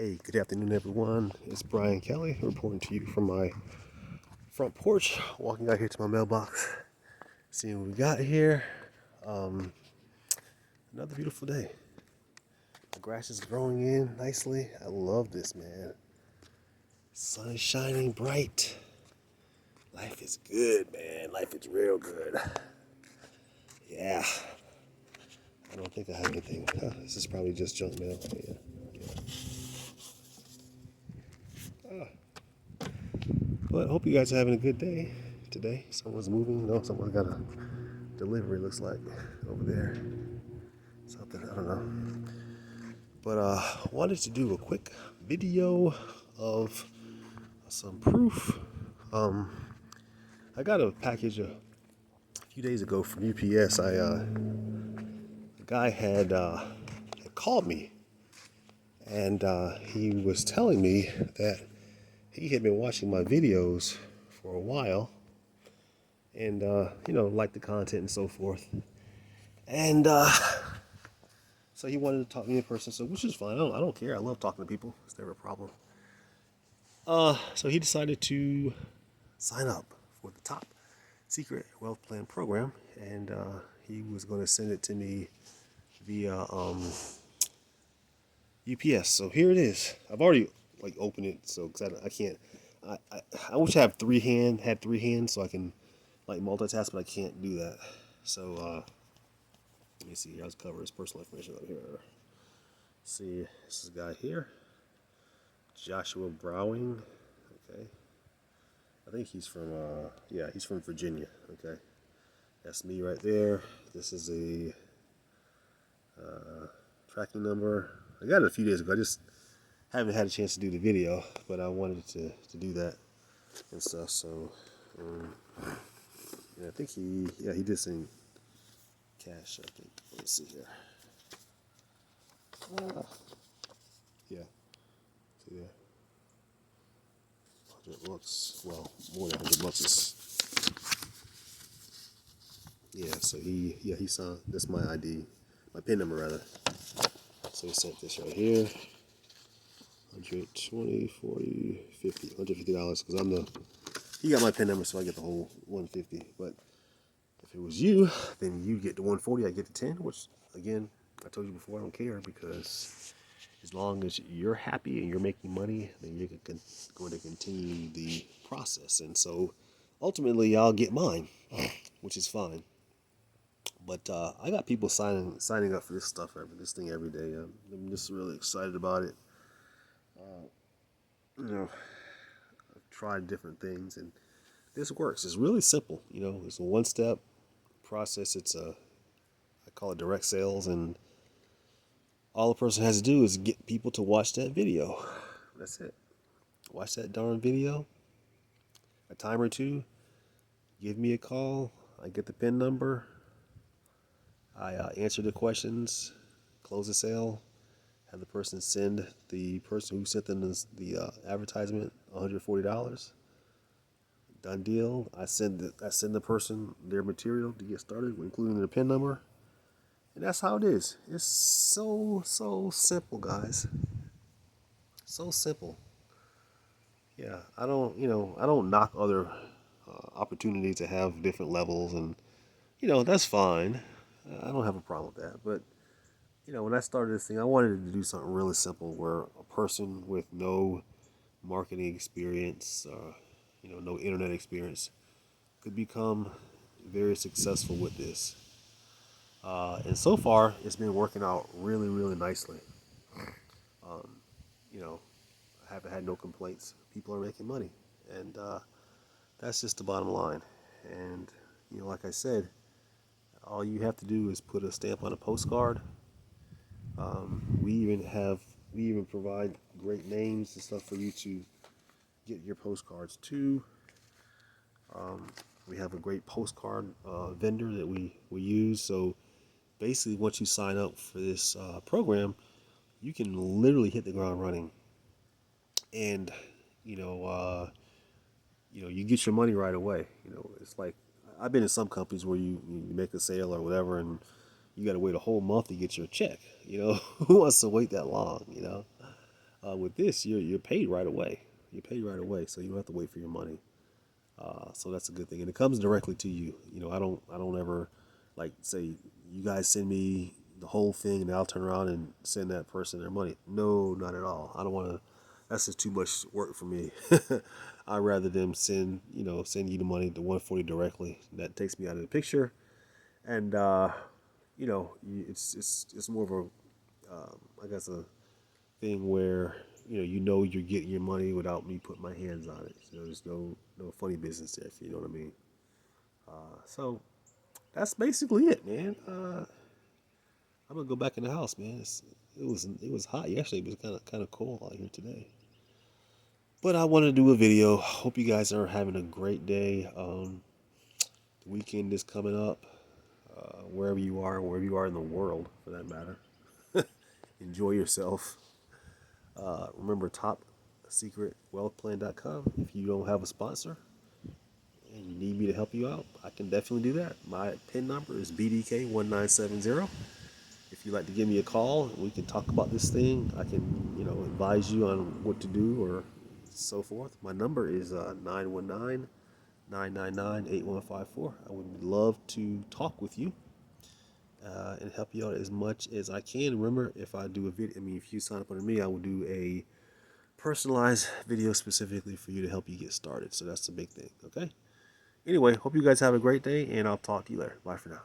Hey, good afternoon, everyone. It's Brian Kelly reporting to you from my front porch, walking out here to my mailbox, seeing what we got here. Um, Another beautiful day. The grass is growing in nicely. I love this, man. Sun is shining bright. Life is good, man. Life is real good. Yeah. I don't think I have anything. This is probably just junk mail. Yeah. But I hope you guys are having a good day today. Someone's moving. No, someone's got a delivery, looks like, over there. Something, I don't know. But wanted to do a quick video of some proof. Um, I got a package a few days ago from UPS. A guy had called me, and he was telling me that he had been watching my videos for a while, and liked the content and so forth. And so he wanted to talk to me in person, so which is fine. I don't care. I love talking to people. It's never a problem. So he decided to sign up for the top secret wealth plan program, and he was going to send it to me via UPS. So here it is. I've already opened it, so because I can't. I wish I had three hands so I can multitask, but I can't do that. So let me see here. I'll cover his personal information up here. See, this is a guy here, Joshua Browning. Okay. I think he's from, he's from Virginia. Okay. That's me right there. This is a tracking number. I got it a few days ago. I just haven't had a chance to do the video, but I wanted to do that and stuff. So, I think he did send cash, I think. Let's see here. Yeah. See there. 100 bucks. Well, more than 100 bucks is. Yeah, so he signed. That's my ID, my PIN number rather. So he sent this right here. 120, 40, 50, $150 because he got my PIN number, so I get the whole 150. But if it was you, then you get the 140, I get the 10, which again, I told you before, I don't care because as long as you're happy and you're making money, then you're going to continue the process. And so ultimately, I'll get mine, which is fine. But I got people signing up for this thing every day. I'm just really excited about it. I've tried different things, and this works. It's really simple. It's a one-step process. I call it direct sales, and all the person has to do is get people to watch that video. That's it. Watch that darn video, a time or two. Give me a call. I get the PIN number. I answer the questions, close the sale, have the person send the person who sent them the advertisement $140. Done deal. I send the person their material to get started, including their PIN number, and that's how it is. It's so simple, guys. So simple. Yeah, I don't knock other opportunities to have different levels, and that's fine. I don't have a problem with that, but when I started this thing, I wanted to do something really simple where a person with no marketing experience, no internet experience, could become very successful with this. And so far, it's been working out really, really nicely. You know, I haven't had no complaints. People are making money, and that's just the bottom line. And like I said, all you have to do is put a stamp on a postcard. We even provide great names and stuff for you to get your postcards to. We have a great postcard vendor that we use. So basically, once you sign up for this program, you can literally hit the ground running, and you know, uh, you get your money right away. It's like I've been in some companies where you make a sale or whatever, and you got to wait a whole month to get your check. Who wants to wait that long? With this, you're paid right away. You're paid right away, so you don't have to wait for your money. So that's a good thing, and it comes directly to you. I don't ever like say you guys send me the whole thing, and I'll turn around and send that person their money. No, not at all. I don't want to. That's just too much work for me. I'd rather them send you the money, the 140 directly. That takes me out of the picture, and it's more of a I guess a thing where you're getting your money without me putting my hands on it. There's no funny business there, if you know what I mean. So that's basically it, man. I'm gonna go back in the house, man. It was hot yesterday. It was kind of cold out here today. But I want to do a video. Hope you guys are having a great day. The weekend is coming up. Wherever you are in the world, for that matter. Enjoy yourself. Remember topsecretwealthplan.com. If you don't have a sponsor and you need me to help you out, I can definitely do that. My PIN number is BDK1970. If you'd like to give me a call, we can talk about this thing. I can, advise you on what to do or so forth. My number is 919 999 I would love to talk with you and help you out as much as I can. Remember, if I do a video, if you sign up under me, I will do a personalized video specifically for you to help you get started. So that's the big thing, okay? Anyway, hope you guys have a great day, and I'll talk to you later. Bye for now.